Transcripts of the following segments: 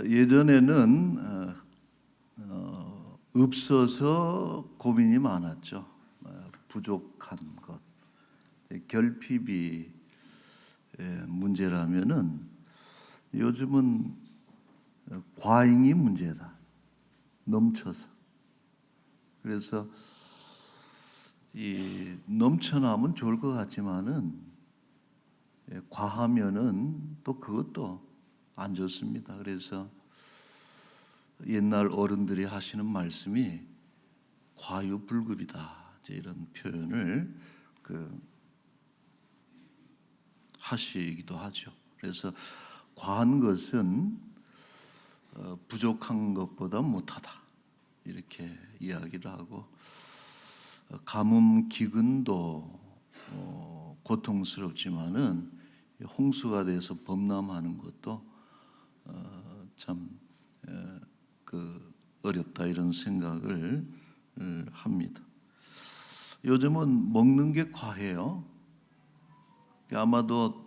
예전에는 없어서 고민이 많았죠. 부족한 것, 결핍이 문제라면은 요즘은 과잉이 문제다. 넘쳐서. 그래서 이 넘쳐나면 좋을 것 같지만은 과하면은 또 그것도 안 좋습니다. 그래서 옛날 어른들이 하시는 말씀이 과유불급이다, 이런 표현을 하시기도 하죠. 그래서 과한 것은 부족한 것보다 못하다, 이렇게 이야기를 하고, 가뭄 기근도 고통스럽지만은 홍수가 돼서 범람하는 것도 참 어렵다, 이런 생각을 합니다. 요즘은 먹는 게 과해요. 아마도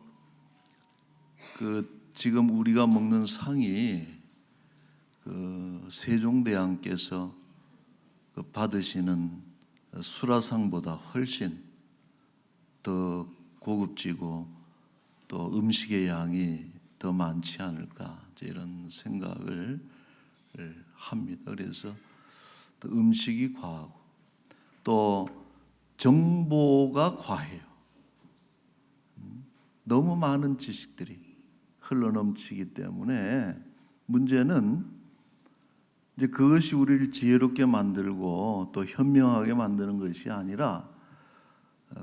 지금 우리가 먹는 상이 세종대왕께서 받으시는 수라상보다 훨씬 더 고급지고 또 음식의 양이 더 많지 않을까, 이런 생각을 합니다. 그래서 또 음식이 과하고 또 정보가 과해요. 너무 많은 지식들이 흘러넘치기 때문에 문제는 이제 그것이 우리를 지혜롭게 만들고 또 현명하게 만드는 것이 아니라,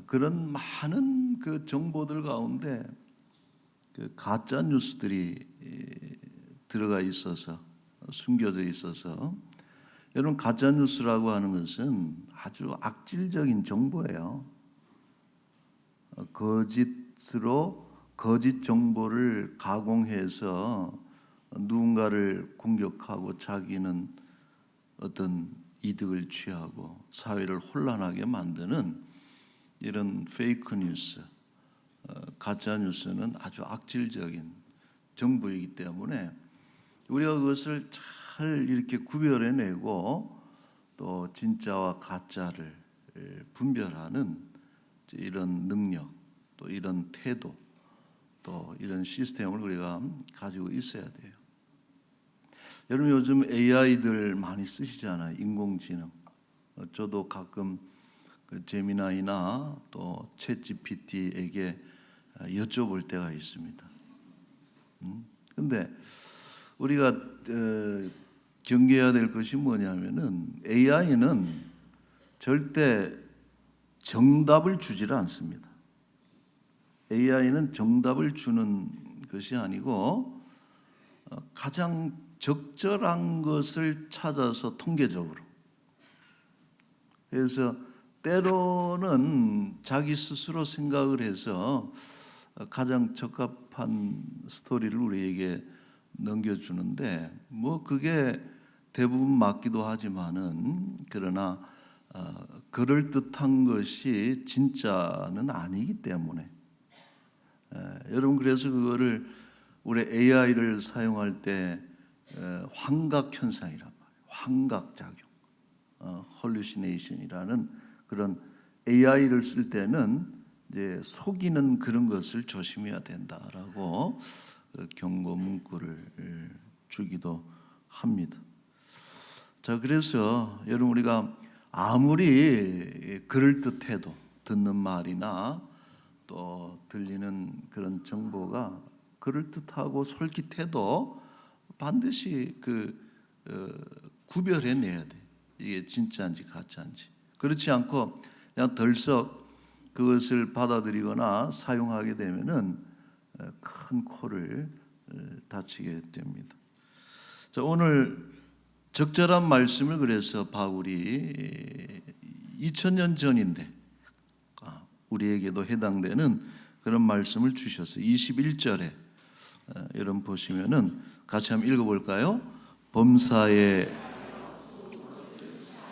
그런 많은 정보들 가운데 가짜 뉴스들이 들어가 있어서, 숨겨져 있어서, 여러분, 가짜 뉴스라고 하는 것은 아주 악질적인 정보예요. 거짓 정보를 가공해서 누군가를 공격하고 자기는 어떤 이득을 취하고 사회를 혼란하게 만드는 이런 페이크 뉴스, 가짜 뉴스는 아주 악질적인 정보이기 때문에 우리가 그것을 잘 이렇게 구별해내고 또 진짜와 가짜를 분별하는 이런 능력, 또 이런 태도, 또 이런 시스템을 우리가 가지고 있어야 돼요. 여러분, 요즘 AI들 많이 쓰시잖아요. 인공지능. 저도 가끔 제미나이나 또 챗GPT에게 여쭤볼 때가 있습니다. 근데 우리가 경계해야 될 것이 뭐냐면은, AI는 절대 정답을 주지를 않습니다. AI는 정답을 주는 것이 아니고 가장 적절한 것을 찾아서 통계적으로, 그래서 때로는 자기 스스로 생각을 해서 가장 적합한 스토리를 우리에게 넘겨주는데, 그게 대부분 맞기도 하지만은, 그러나 그럴듯한 것이 진짜는 아니기 때문에, 여러분, 그래서 그거를 우리 AI를 사용할 때 환각 현상이란 말이에요. 환각 작용, hallucination이라는 그런, AI를 쓸 때는 이제 속이는 그런 것을 조심해야 된다라고 경고 문구를 주기도 합니다. 자, 그래서 여러분, 우리가 아무리 그럴듯해도, 듣는 말이나 또 들리는 그런 정보가 그럴듯하고 솔깃해도 반드시 구별해내야 돼. 이게 진짜인지 가짜인지. 그렇지 않고 그냥 덜썩 그것을 받아들이거나 사용하게 되면은 큰 코를 다치게 됩니다. 자, 오늘 적절한 말씀을 그래서 바울이 2000년 전인데 우리에게도 해당되는 그런 말씀을 주셨어요. 21절에 여러분 보시면은 같이 한번 읽어볼까요? 범사에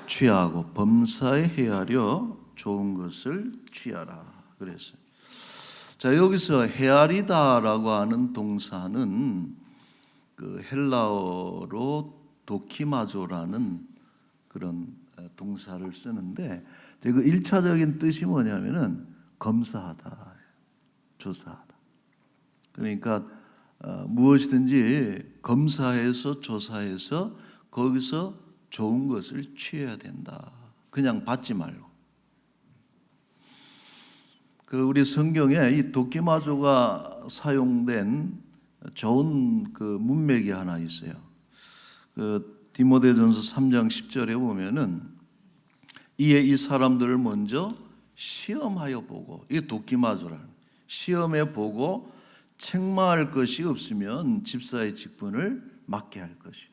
취하고 범사에 헤아려 좋은 것을 취하라 그랬어요. 자, 여기서 헤아리다라고 하는 동사는 그 헬라어로 도키마조라는 그런 동사를 쓰는데 그 1차적인 뜻이 뭐냐면은 검사하다, 조사하다. 그러니까 무엇이든지 검사해서 조사해서 거기서 좋은 것을 취해야 된다. 그냥 받지 말고. 그 우리 성경에 이 도키마조가 사용된 좋은 그 문맥이 하나 있어요. 그 디모데전서 3장 10절에 보면은 이에 이 사람들을 먼저 시험하여 보고, 이게 도키마조라는, 시험해 보고 책망할 것이 없으면 집사의 직분을 맡게 할 것이요.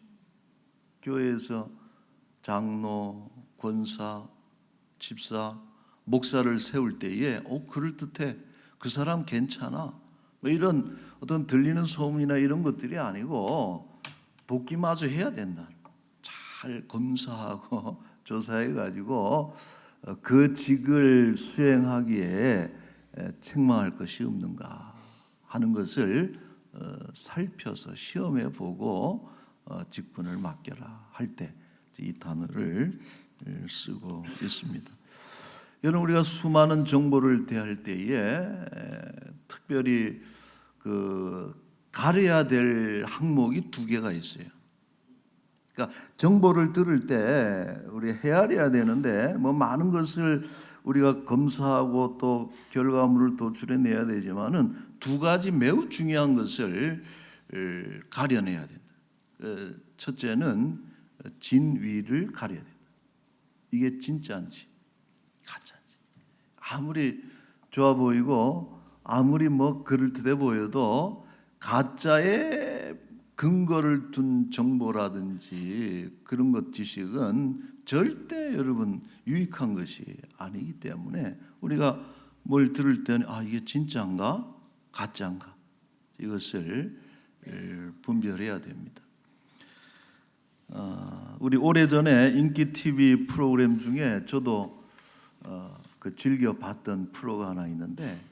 교회에서 장로, 권사, 집사, 목사를 세울 때에 그럴듯해, 그 사람 괜찮아, 뭐 이런 어떤 들리는 소문이나 이런 것들이 아니고 도끼마저 해야 된다. 잘 검사하고 조사해 가지고 그 직을 수행하기에 책망할 것이 없는가 하는 것을 살펴서 시험해 보고 직분을 맡겨라 할 때 이 단어를 쓰고 있습니다. 여러분, 우리가 수많은 정보를 대할 때에 특별히 그 가려야 될 항목이 두 개가 있어요. 그러니까 정보를 들을 때 우리 헤아려야 되는데 뭐 많은 것을 우리가 검사하고 또 결과물을 도출해내야 되지만은 두 가지 매우 중요한 것을 가려내야 된다. 첫째는 진위를 가려야 된다. 이게 진짜인지 가짜인지. 아무리 좋아 보이고 아무리 뭐 그럴듯해 보여도 가짜의 근거를 둔 정보라든지 그런 것 지식은 절대 여러분 유익한 것이 아니기 때문에 우리가 뭘 들을 때는 이게 진짜인가 가짜인가 이것을 분별해야 됩니다. 우리 오래전에 인기 TV 프로그램 중에 저도 그 즐겨 봤던 프로가 하나 있는데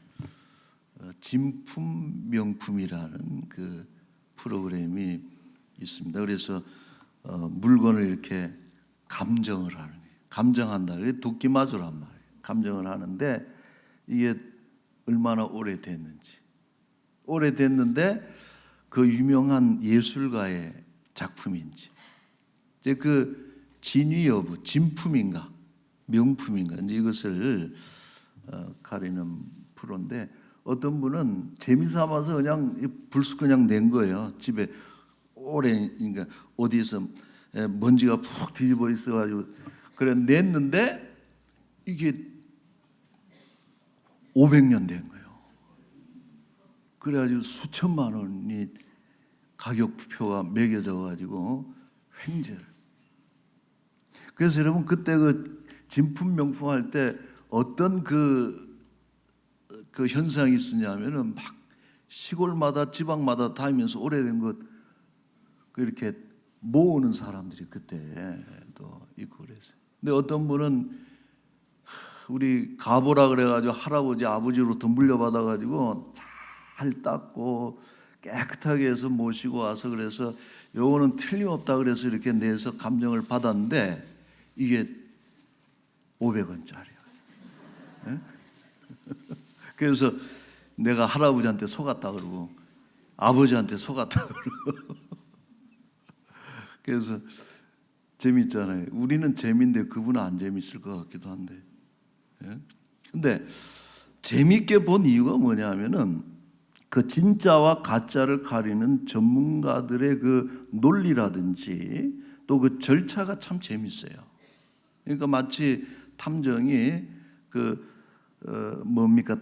진품 명품이라는 그 프로그램이 있습니다. 그래서 물건을 이렇게 감정을 하는 거예요. 감정한다. 그게 도끼마조란 말이에요. 감정을 하는데 이게 얼마나 오래됐는데 그 유명한 예술가의 작품인지, 이제 그 진위 여부, 진품인가 명품인가 이제 이것을 가리는 프로인데 어떤 분은 재미삼아서 그냥 불쑥 그냥 낸 거예요. 집에 오래, 그러니까 어디서 먼지가 푹 뒤집어 있어가지고 그래 냈는데 이게 500년 된 거예요. 그래가지고 수천만 원이 가격표가 매겨져가지고 횡재를. 그래서 여러분 그때 그 진품 명품 할 때 어떤 그 현상이 있었냐면은 막 시골마다 지방마다 다니면서 오래된 것 이렇게 모으는 사람들이 그때도 있고 그랬어요. 근데 어떤 분은 우리 가보라 그래가지고 할아버지 아버지로부터 물려받아가지고 잘 닦고 깨끗하게 해서 모시고 와서 그래서 요거는 틀림없다 그래서 이렇게 내서 감정을 받았는데 이게 500원짜리야. 네? 그래서 내가 할아버지한테 속았다 그러고 아버지한테 속았다 그러고 그래서 재밌잖아요. 우리는 재미인데 그분은 안 재밌을 것 같기도 한데. 근데 재밌게 본 이유가 뭐냐면은 그 진짜와 가짜를 가리는 전문가들의 그 논리라든지 또 그 절차가 참 재밌어요. 그러니까 마치 탐정이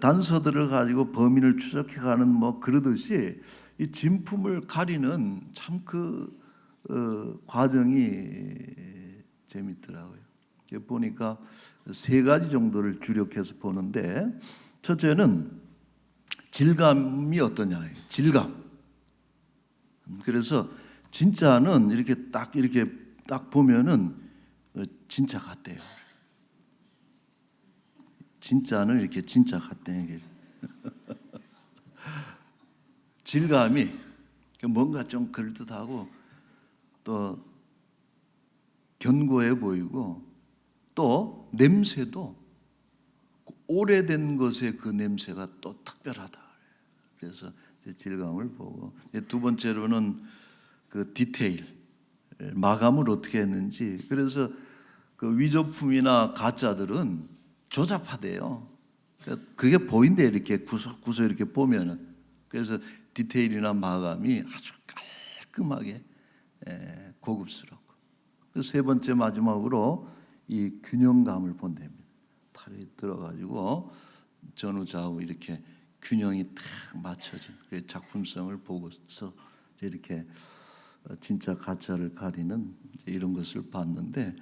단서들을 가지고 범인을 추적해가는 뭐 그러듯이 이 진품을 가리는 참 과정이 재밌더라고요. 보니까 세 가지 정도를 주력해서 보는데 첫째는 질감이 어떠냐. 질감. 그래서 진짜는 이렇게 딱 보면은 진짜 같대요. 진짜는 이렇게 진짜 같다는 얘기를. 질감이 뭔가 좀 그럴듯하고 또 견고해 보이고 또 냄새도 오래된 것의 그 냄새가 또 특별하다. 그래서 질감을 보고, 두 번째로는 그 디테일, 마감을 어떻게 했는지. 그래서 그 위조품이나 가짜들은 조잡하대요. 그게 보인대, 이렇게 구석구석 이렇게 보면은. 그래서 디테일이나 마감이 아주 깔끔하게 고급스럽고. 세 번째 마지막으로 이 균형감을 본답니다. 탈이 들어가지고 전후 좌우 이렇게 균형이 탁 맞춰진 그 작품성을 보고서 이렇게 진짜 가짜를 가리는 이런 것을 봤는데,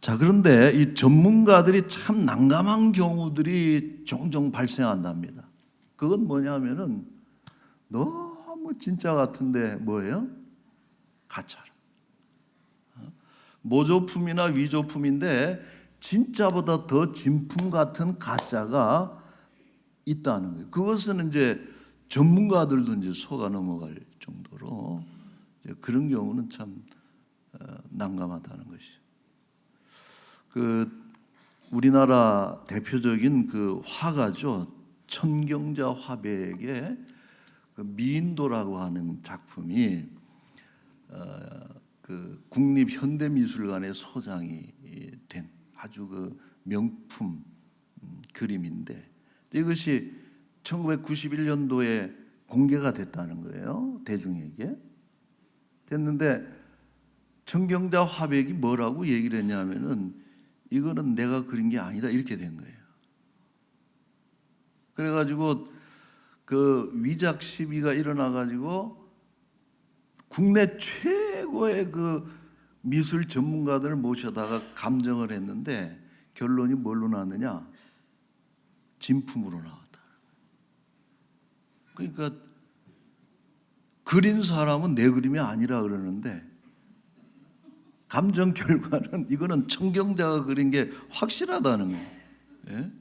자, 그런데 이 전문가들이 참 난감한 경우들이 종종 발생한답니다. 그건 뭐냐면은 너무 진짜 같은데 뭐예요? 가짜라. 모조품이나 위조품인데 진짜보다 더 진품 같은 가짜가 있다는 거예요. 그것은 이제 전문가들도 이제 속아 넘어갈 정도로 그런 경우는 참 난감하다는 것이죠. 그 우리나라 대표적인 그 화가죠. 천경자 화백의 그 미인도라고 하는 작품이 그 국립현대미술관의 소장이 된 아주 그 명품 그림인데, 이것이 1991년도에 공개가 됐다는 거예요. 대중에게 됐는데 천경자 화백이 뭐라고 얘기를 했냐면은 이거는 내가 그린 게 아니다, 이렇게 된 거예요. 그래가지고 그 위작 시비가 일어나가지고 국내 최고의 그 미술 전문가들을 모셔다가 감정을 했는데 결론이 뭘로 나왔느냐? 진품으로 나왔다. 그러니까 그린 사람은 내 그림이 아니라 그러는데 감정 결과는 이거는 천경자가 그린 게 확실하다는 거예요. 예?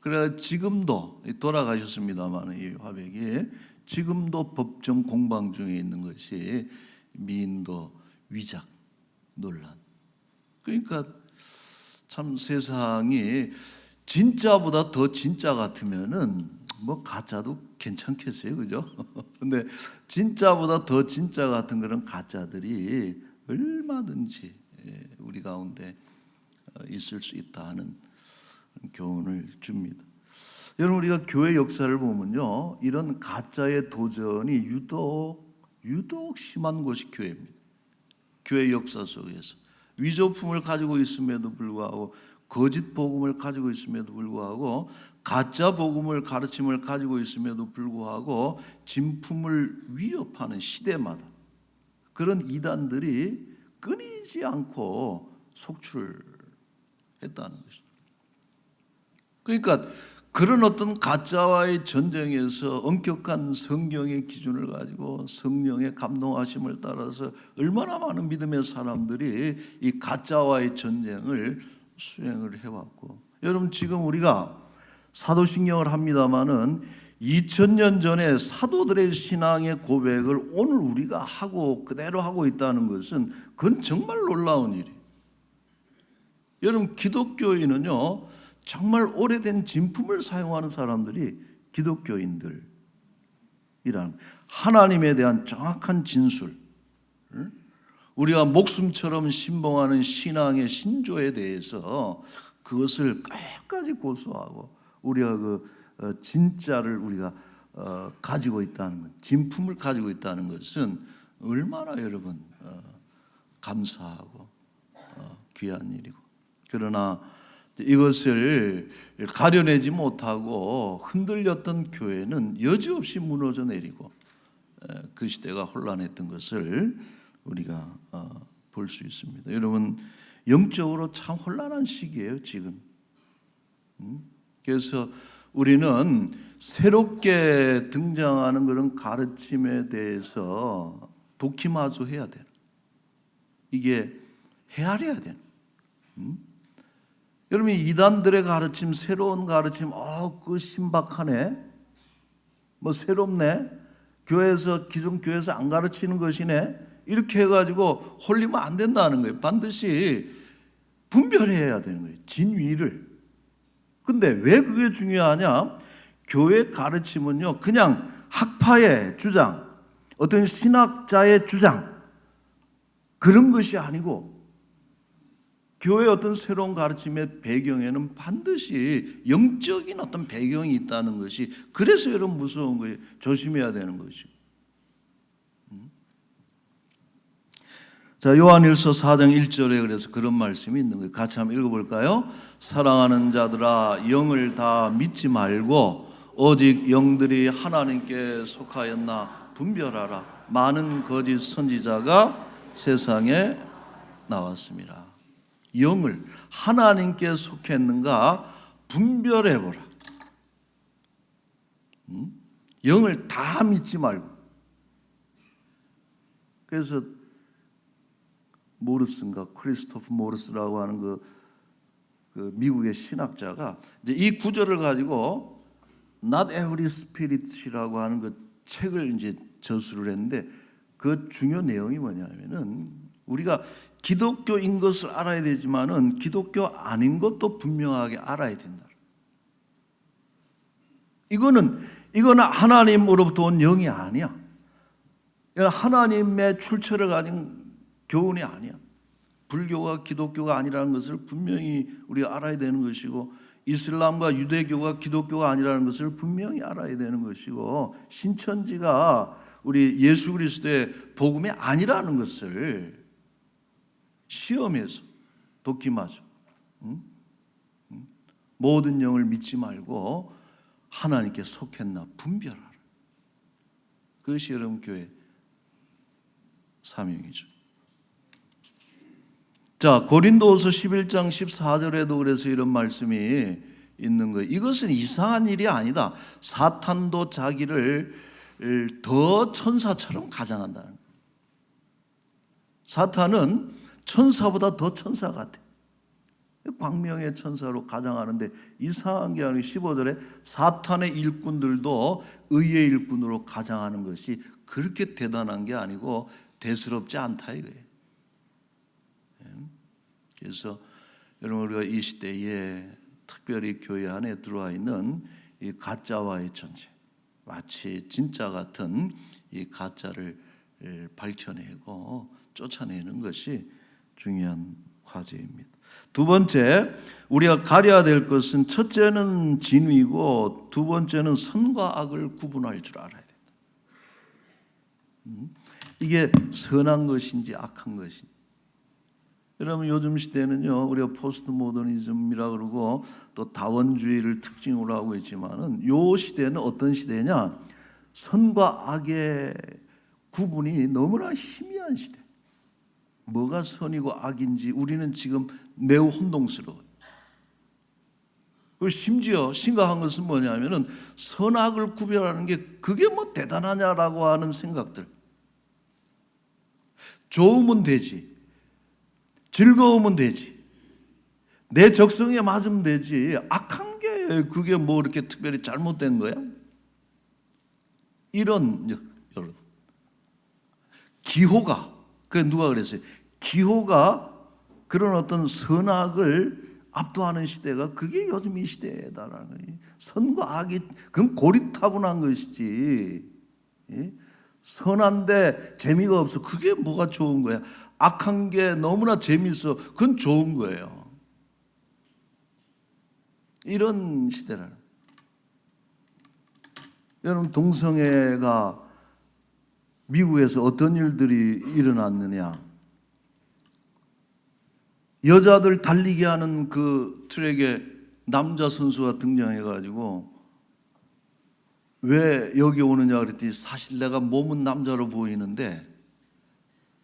그래 지금도 돌아가셨습니다만 이 화백이 지금도 법정 공방 중에 있는 것이 미인도 위작 논란. 그러니까 참 세상이 진짜보다 더 진짜 같으면은 뭐 가짜도 괜찮겠어요, 그죠? 근데 진짜보다 더 진짜 같은 그런 가짜들이 얼마든지 우리 가운데 있을 수 있다 하는 교훈을 줍니다. 여러분, 우리가 교회 역사를 보면요, 이런 가짜의 도전이 유독 심한 곳이 교회입니다. 교회 역사 속에서 위조품을 가지고 있음에도 불구하고, 거짓 복음을 가지고 있음에도 불구하고, 가짜 복음을 가르침을 가지고 있음에도 불구하고 진품을 위협하는 시대마다 그런 이단들이 끊이지 않고 속출을 했다는 것입니다. 그러니까 그런 어떤 가짜와의 전쟁에서 엄격한 성경의 기준을 가지고 성령의 감동하심을 따라서 얼마나 많은 믿음의 사람들이 이 가짜와의 전쟁을 수행을 해왔고, 여러분 지금 우리가 사도신경을 합니다마는 2000년 전에 사도들의 신앙의 고백을 오늘 우리가 하고 그대로 하고 있다는 것은 그건 정말 놀라운 일이에요. 여러분 기독교인은요 정말 오래된 진품을 사용하는 사람들이 기독교인들이란, 하나님에 대한 정확한 진술, 우리가 목숨처럼 신봉하는 신앙의 신조에 대해서 그것을 끝까지 고수하고 우리가 그 진짜를 우리가 가지고 있다는 것, 진품을 가지고 있다는 것은 얼마나 여러분 감사하고 귀한 일이고, 그러나 이것을 가려내지 못하고 흔들렸던 교회는 여지없이 무너져 내리고 그 시대가 혼란했던 것을 우리가 볼 수 있습니다. 여러분 영적으로 참 혼란한 시기예요 지금. 그래서 우리는 새롭게 등장하는 그런 가르침에 대해서 도키마조해야 돼요. 이게 헤아려야 돼요. 여러분 이단들의 가르침, 새로운 가르침, 그 신박하네, 뭐 새롭네, 교회에서 기존 교회에서 안 가르치는 것이네. 이렇게 해가지고 홀리면 안 된다는 거예요. 반드시 분별해야 되는 거예요. 진위를. 근데 왜 그게 중요하냐? 교회 가르침은요, 그냥 학파의 주장, 어떤 신학자의 주장, 그런 것이 아니고 교회의 어떤 새로운 가르침의 배경에는 반드시 영적인 어떤 배경이 있다는 것이, 그래서 여러분 무서운 거예요. 조심해야 되는 것이고. 자, 요한일서 4장 1절에 그래서 그런 말씀이 있는 거예요. 같이 한번 읽어볼까요? 사랑하는 자들아, 영을 다 믿지 말고 오직 영들이 하나님께 속하였나 분별하라. 많은 거짓 선지자가 세상에 나왔습니다. 영을 하나님께 속했는가 분별해보라. 영을 다 믿지 말고. 그래서 모르스인가, 크리스토프 모르스라고 하는 그 미국의 신학자가 이제 이 구절을 가지고 Not Every Spirit이라고 하는 그 책을 이제 저술을 했는데, 그 중요 내용이 뭐냐면은 우리가 기독교인 것을 알아야 되지만은 기독교 아닌 것도 분명하게 알아야 된다. 이거는 하나님으로부터 온 영이 아니야. 하나님의 출처를 가진 교훈이 아니야. 불교가 기독교가 아니라는 것을 분명히 우리가 알아야 되는 것이고, 이슬람과 유대교가 기독교가 아니라는 것을 분명히 알아야 되는 것이고, 신천지가 우리 예수 그리스도의 복음이 아니라는 것을 시험해서 도끼맞아. 모든 영을 믿지 말고 하나님께 속했나 분별하라. 그것이 여러분 교회 사명이죠. 자, 고린도후서 11장 14절에도 그래서 이런 말씀이 있는 거예요. 이것은 이상한 일이 아니다. 사탄도 자기를 더 천사처럼 가장한다는 거예요. 사탄은 천사보다 더 천사 같아. 광명의 천사로 가장하는데 이상한 게 아니고 15절에 사탄의 일꾼들도 의의 일꾼으로 가장하는 것이 그렇게 대단한 게 아니고 대수롭지 않다 이거예요. 그래서 여러분, 우리가 이 시대에 특별히 교회 안에 들어와 있는 이 가짜와의 전쟁, 마치 진짜 같은 이 가짜를 밝혀내고 쫓아내는 것이 중요한 과제입니다. 두 번째, 우리가 가려야 될 것은 첫째는 진위고 두 번째는 선과 악을 구분할 줄 알아야 된다. 이게 선한 것인지 악한 것인지. 여러분, 요즘 시대는요, 우리가 포스트 모더니즘이라 그러고 또 다원주의를 특징으로 하고 있지만은, 요 시대는 어떤 시대냐? 선과 악의 구분이 너무나 희미한 시대. 뭐가 선이고 악인지 우리는 지금 매우 혼동스러워요. 그리고 심지어 심각한 것은 뭐냐면은 선악을 구별하는 게 그게 뭐 대단하냐라고 하는 생각들. 좋으면 되지, 즐거우면 되지, 내 적성에 맞으면 되지, 악한 게 그게 뭐 이렇게 특별히 잘못된 거야? 이런, 여러분, 기호가, 그 누가 그랬어요? 기호가 그런 어떤 선악을 압도하는 시대가 그게 요즘 이 시대다라는 거예요. 선과 악이 그건 고리타분한 것이지. 선한데 재미가 없어. 그게 뭐가 좋은 거야? 악한 게 너무나 재미있어. 그건 좋은 거예요. 이런 시대라는. 여러분, 동성애가 미국에서 어떤 일들이 일어났느냐? 여자들 달리게 하는 그 트랙에 남자 선수가 등장해가지고 왜 여기 오느냐 그랬더니, 사실 내가 몸은 남자로 보이는데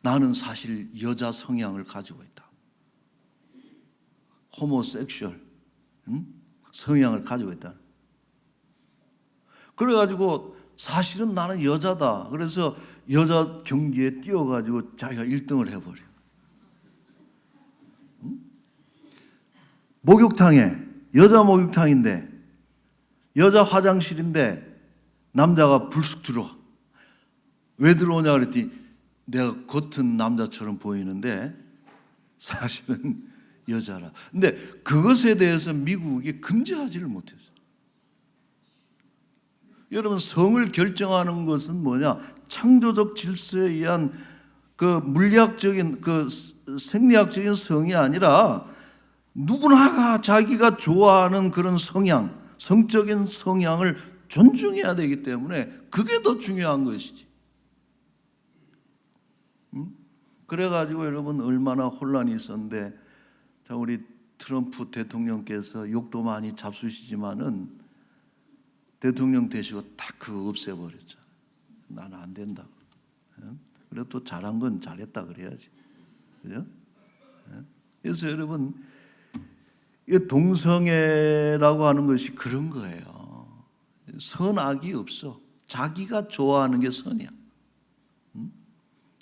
나는 사실 여자 성향을 가지고 있다. 호모섹슈얼 성향을 가지고 있다. 그래가지고 사실은 나는 여자다. 그래서 여자 경기에 뛰어가지고 자기가 1등을 해버려. 목욕탕에, 여자 목욕탕인데, 여자 화장실인데 남자가 불쑥 들어와. 왜 들어오냐 그랬더니 내가 겉은 남자처럼 보이는데 사실은 여자라. 근데 그것에 대해서 미국이 금지하지를 못했어요. 여러분, 성을 결정하는 것은 뭐냐? 창조적 질서에 의한 그 물리학적인 그 생리학적인 성이 아니라 누구나가 자기가 좋아하는 그런 성향, 성적인 성향을 존중해야 되기 때문에 그게 더 중요한 것이지. 그래가지고 여러분 얼마나 혼란이 있었는데, 자, 우리 트럼프 대통령께서 욕도 많이 잡수시지만은 대통령 되시고 딱 그거 없애버렸잖아요. 나는 안 된다. 그래도 또 잘한 건 잘했다 그래야지. 그죠? 그래서 여러분, 동성애라고 하는 것이 그런 거예요. 선악이 없어. 자기가 좋아하는 게 선이야.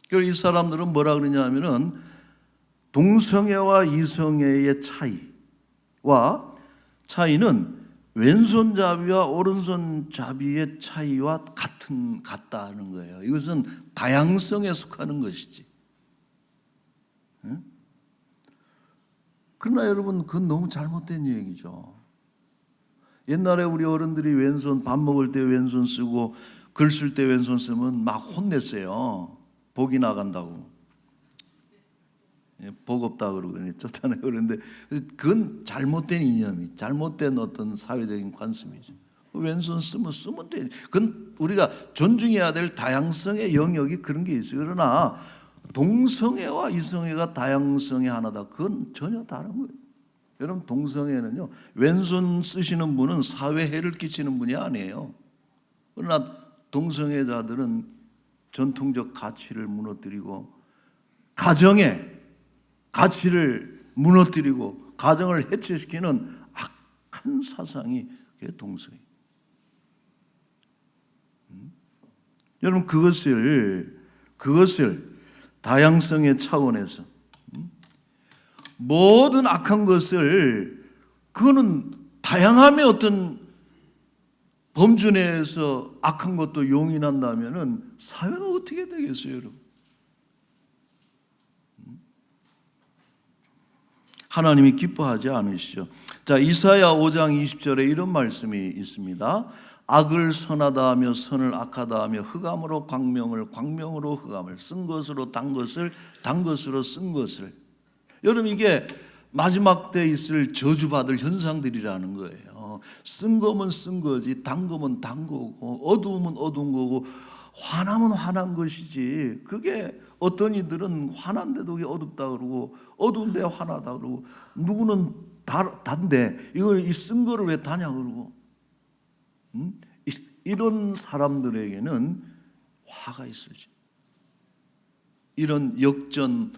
그래서 이 사람들은 뭐라 그러냐면은 동성애와 이성애의 차이는 왼손잡이와 오른손잡이의 차이와 같다는 거예요. 이것은 다양성에 속하는 것이지. 그러나 여러분, 그건 너무 잘못된 얘기죠. 옛날에 우리 어른들이 왼손, 밥 먹을 때 왼손 쓰고 글 쓸 때 왼손 쓰면 막 혼냈어요. 복이 나간다고. 복 없다 그러고 쫓아내고 그러는데, 그건 잘못된 이념이, 잘못된 어떤 사회적인 관습이죠. 왼손 쓰면 돼. 그건 우리가 존중해야 될 다양성의 영역이 그런 게 있어요. 그러나 동성애와 이성애가 다양성의 하나다. 그건 전혀 다른 거예요. 여러분, 동성애는요, 왼손 쓰시는 분은 사회에 해를 끼치는 분이 아니에요. 그러나 동성애자들은 전통적 가치를 무너뜨리고 가정의 가치를 무너뜨리고 가정을 해체시키는 악한 사상이 그게 동성애. 여러분, 그것을 다양성의 차원에서 모든 악한 것을, 그거는 다양함의 어떤 범주 내에서 악한 것도 용인한다면은 사회가 어떻게 되겠어요, 여러분? 하나님이 기뻐하지 않으시죠. 자, 이사야 5장 20절에 이런 말씀이 있습니다. 악을 선하다 하며 선을 악하다 하며 흑암으로 광명을, 광명으로 흑암을, 쓴 것으로 단 것을, 단 것으로 쓴 것을. 여러분, 이게 마지막 때 있을 저주받을 현상들이라는 거예요. 쓴 거면 쓴 거지, 단 거면 단 거고, 어두우면 어두운 거고, 화나면 화난 것이지. 그게 어떤 이들은 화난데도 어둡다 그러고, 어두운데 화나다 그러고, 누구는 단데 이거 이 쓴 거를 왜 다냐 그러고. 이런 사람들에게는 화가 있을지. 이런 역전,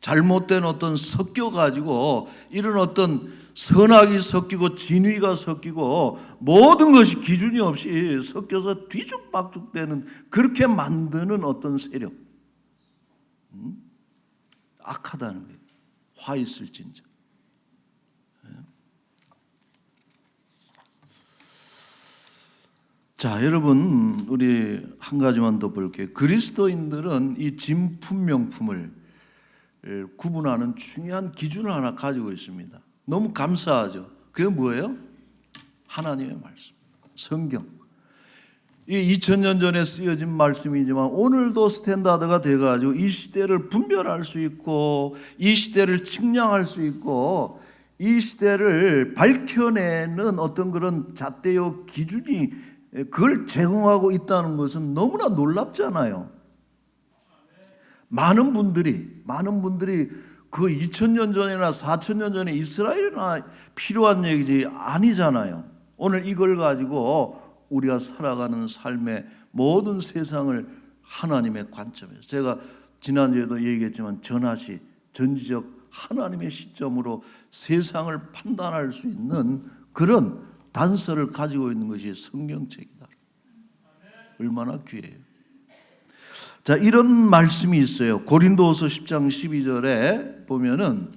잘못된 어떤 섞여가지고 이런 어떤 선악이 섞이고 진위가 섞이고 모든 것이 기준이 없이 섞여서 뒤죽박죽되는, 그렇게 만드는 어떤 세력, 악하다는 거예요. 화 있을진저. 자, 여러분, 우리 한 가지만 더 볼게요. 그리스도인들은 이 진품 명품을 구분하는 중요한 기준을 하나 가지고 있습니다. 너무 감사하죠. 그게 뭐예요? 하나님의 말씀, 성경. 이 2000년 전에 쓰여진 말씀이지만 오늘도 스탠다드가 돼가지고 이 시대를 분별할 수 있고, 이 시대를 측량할 수 있고, 이 시대를 밝혀내는 어떤 그런 잣대요 기준이, 그걸 제공하고 있다는 것은 너무나 놀랍잖아요. 많은 분들이 그 2000년 전이나 4000년 전에 이스라엘이나 필요한 얘기지 아니잖아요. 오늘 이걸 가지고 우리가 살아가는 삶의 모든 세상을 하나님의 관점에서, 제가 지난주에도 얘기했지만 전하시, 전지적 하나님의 시점으로 세상을 판단할 수 있는 그런 단서를 가지고 있는 것이 성경책이다. 얼마나 귀해요. 자, 이런 말씀이 있어요. 고린도후서 10장 12절에 보면은,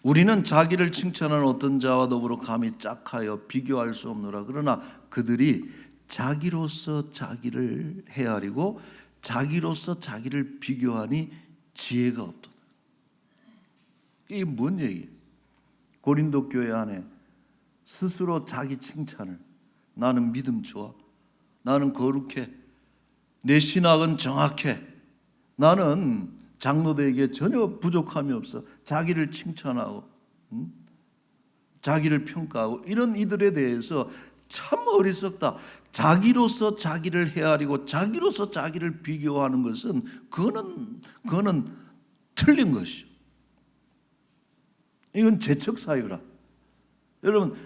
우리는 자기를 칭찬하는 어떤 자와 더불어 감히 짝하여 비교할 수 없노라. 그러나 그들이 자기로서 자기를 헤아리고 자기로서 자기를 비교하니 지혜가 없도다. 이게 뭔 얘기예요? 고린도 교회 안에 스스로 자기 칭찬을, 나는 믿음 좋아, 나는 거룩해, 내 신학은 정확해, 나는 장로들에게 전혀 부족함이 없어, 자기를 칭찬하고 자기를 평가하고, 이런 이들에 대해서 참 어리석다. 자기로서 자기를 헤아리고 자기로서 자기를 비교하는 것은 그거는 틀린 것이죠. 이건 재척 사유라. 여러분,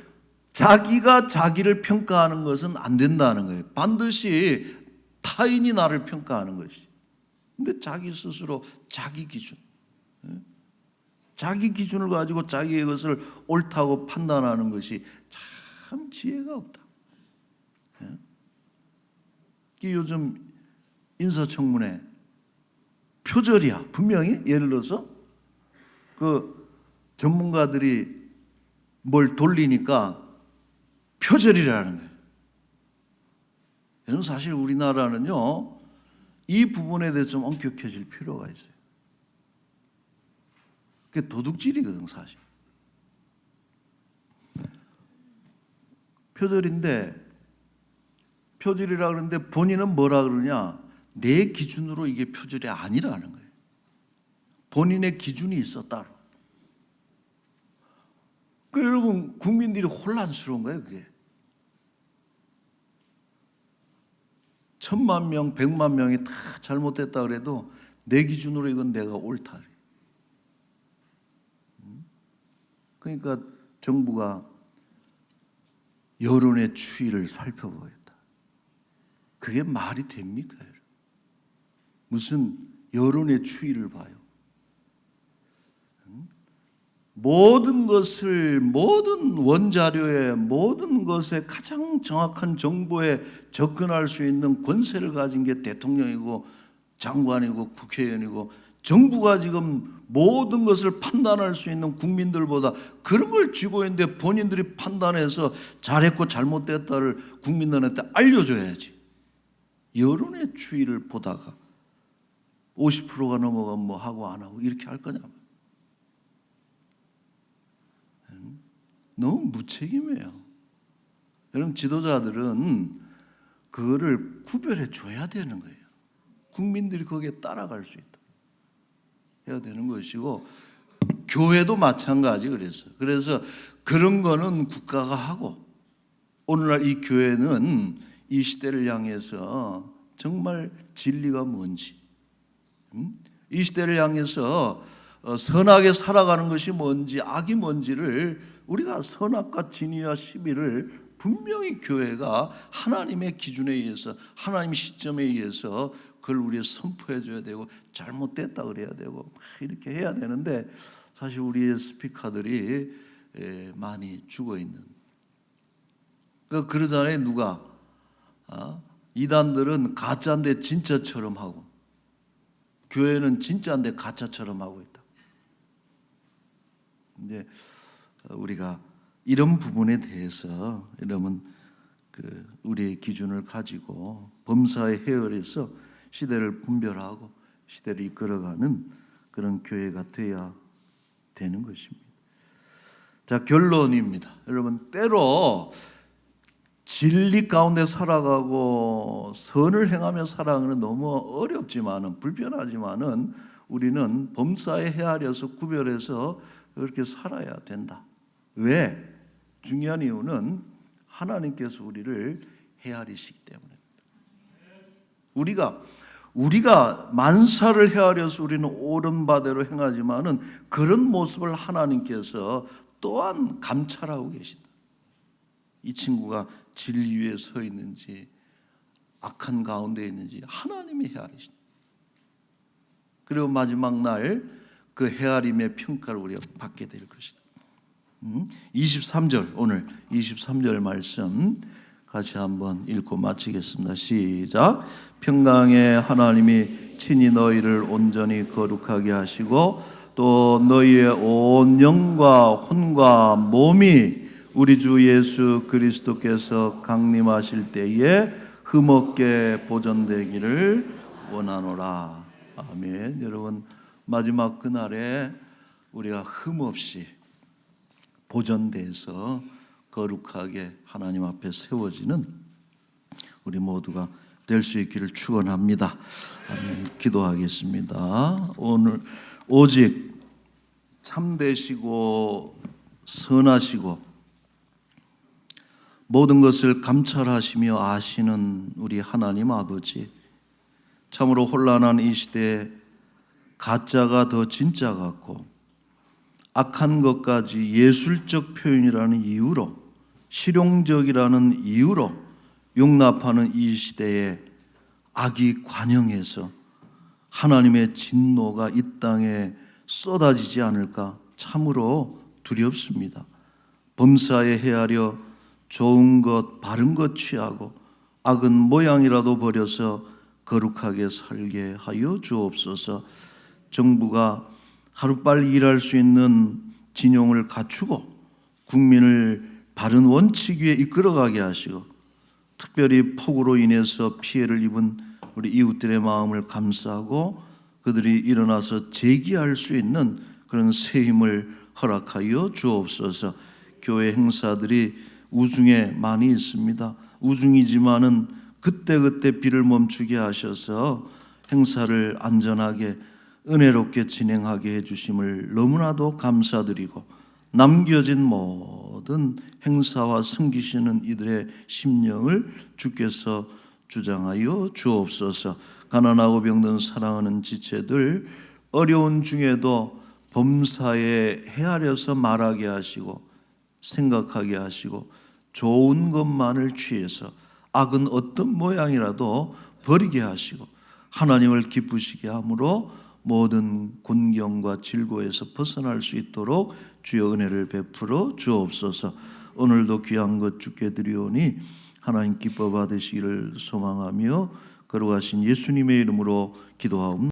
자기가 자기를 평가하는 것은 안 된다는 거예요. 반드시 타인이 나를 평가하는 것이. 근데 자기 스스로 자기 기준, 자기 기준을 가지고 자기의 것을 옳다고 판단하는 것이 참 지혜가 없다. 요즘 인사청문회 표절이야. 분명히 예를 들어서 그 전문가들이 뭘 돌리니까 표절이라는 거예요. 여러분, 사실 우리나라는요, 이 부분에 대해서 좀 엄격해질 필요가 있어요. 그게 도둑질이거든, 사실. 표절인데, 표절이라 그러는데 본인은 뭐라 그러냐? 내 기준으로 이게 표절이 아니라는 거예요. 본인의 기준이 있어, 따로. 그러니까 여러분, 국민들이 혼란스러운 거예요, 그게. 1000만 명, 100만 명이 다 잘못됐다 그래도 내 기준으로 이건 내가 옳다. 그러니까 정부가 여론의 추이를 살펴보겠다. 그게 말이 됩니까? 무슨 여론의 추이를 봐요? 모든 것을, 모든 원자료에, 모든 것에 가장 정확한 정보에 접근할 수 있는 권세를 가진 게 대통령이고 장관이고 국회의원이고, 정부가 지금 모든 것을 판단할 수 있는 국민들보다 그런 걸 쥐고 있는데 본인들이 판단해서 잘했고 잘못됐다를 국민들한테 알려줘야지. 여론의 추이를 보다가 50%가 넘어가면 뭐 하고 안 하고 이렇게 할 거냐. 너무 무책임해요. 여러분, 지도자들은 그거를 구별해 줘야 되는 거예요. 국민들이 거기에 따라갈 수 있다 해야 되는 것이고, 교회도 마찬가지. 그래서 그런 거는 국가가 하고, 오늘날 이 교회는 이 시대를 향해서 정말 진리가 뭔지, 이 시대를 향해서 선하게 살아가는 것이 뭔지, 악이 뭔지를 우리가 선악과 진리와 시비를 분명히 교회가 하나님의 기준에 의해서, 하나님의 시점에 의해서 그걸 우리에 선포해 줘야 되고, 잘못됐다 그래야 되고 이렇게 해야 되는데, 사실 우리의 스피커들이 많이 죽어 있는. 그러잖아요. 누가 이단들은 가짜인데 진짜처럼 하고, 교회는 진짜인데 가짜처럼 하고 있다. 이제 우리가 이런 부분에 대해서 여러분, 우리의 기준을 가지고 범사에 헤어려서 시대를 분별하고 시대를 이끌어가는 그런 교회가 되어야 되는 것입니다. 자, 결론입니다. 여러분, 때로 진리 가운데 살아가고 선을 행하며 살아가는 너무 어렵지만은, 불편하지만은 우리는 범사에 헤아려서 구별해서 그렇게 살아야 된다. 왜? 중요한 이유는 하나님께서 우리를 헤아리시기 때문입니다. 우리가 만사를 헤아려서 우리는 옳은 바대로 행하지만은, 그런 모습을 하나님께서 또한 감찰하고 계신다. 이 친구가 진리 위에 서 있는지 악한 가운데 있는지 하나님이 헤아리신다. 그리고 마지막 날 그 헤아림의 평가를 우리가 받게 될 것이다. 23절, 오늘 23절 말씀 같이 한번 읽고 마치겠습니다. 시작. 평강의 하나님이 친히 너희를 온전히 거룩하게 하시고, 또 너희의 온 영과 혼과 몸이 우리 주 예수 그리스도께서 강림하실 때에 흠없게 보존되기를 원하노라. 아멘. 여러분, 마지막 그날에 우리가 흠없이 보존돼서 거룩하게 하나님 앞에 세워지는 우리 모두가 될 수 있기를 축원합니다. 아멘. 기도하겠습니다. 오늘 오직 참되시고 선하시고 모든 것을 감찰하시며 아시는 우리 하나님 아버지, 참으로 혼란한 이 시대에 가짜가 더 진짜 같고 악한 것까지 예술적 표현이라는 이유로, 실용적이라는 이유로 용납하는 이 시대에 악이 관영해서 하나님의 진노가 이 땅에 쏟아지지 않을까 참으로 두렵습니다. 범사에 헤아려 좋은 것, 바른 것 취하고 악은 모양이라도 버려서 거룩하게 살게 하여 주옵소서. 정부가 하루빨리 일할 수 있는 진용을 갖추고 국민을 바른 원칙 위에 이끌어가게 하시고, 특별히 폭우로 인해서 피해를 입은 우리 이웃들의 마음을 감싸고 그들이 일어나서 재기할 수 있는 그런 새 힘을 허락하여 주옵소서. 교회 행사들이 우중에 많이 있습니다. 우중이지만은 그때그때 비를 멈추게 하셔서 행사를 안전하게 은혜롭게 진행하게 해주심을 너무나도 감사드리고, 남겨진 모든 행사와 섬기시는 이들의 심령을 주께서 주장하여 주옵소서. 가난하고 병든 사랑하는 지체들, 어려운 중에도 범사에 헤아려서 말하게 하시고 생각하게 하시고 좋은 것만을 취해서 악은 어떤 모양이라도 버리게 하시고 하나님을 기쁘시게 함으로 모든 곤경과 질고에서 벗어날 수 있도록 주여 은혜를 베풀어 주옵소서. 오늘도 귀한 것 주께 드리오니 하나님 기뻐 받으시기를 소망하며 거룩하신 예수님의 이름으로 기도하옵나이다.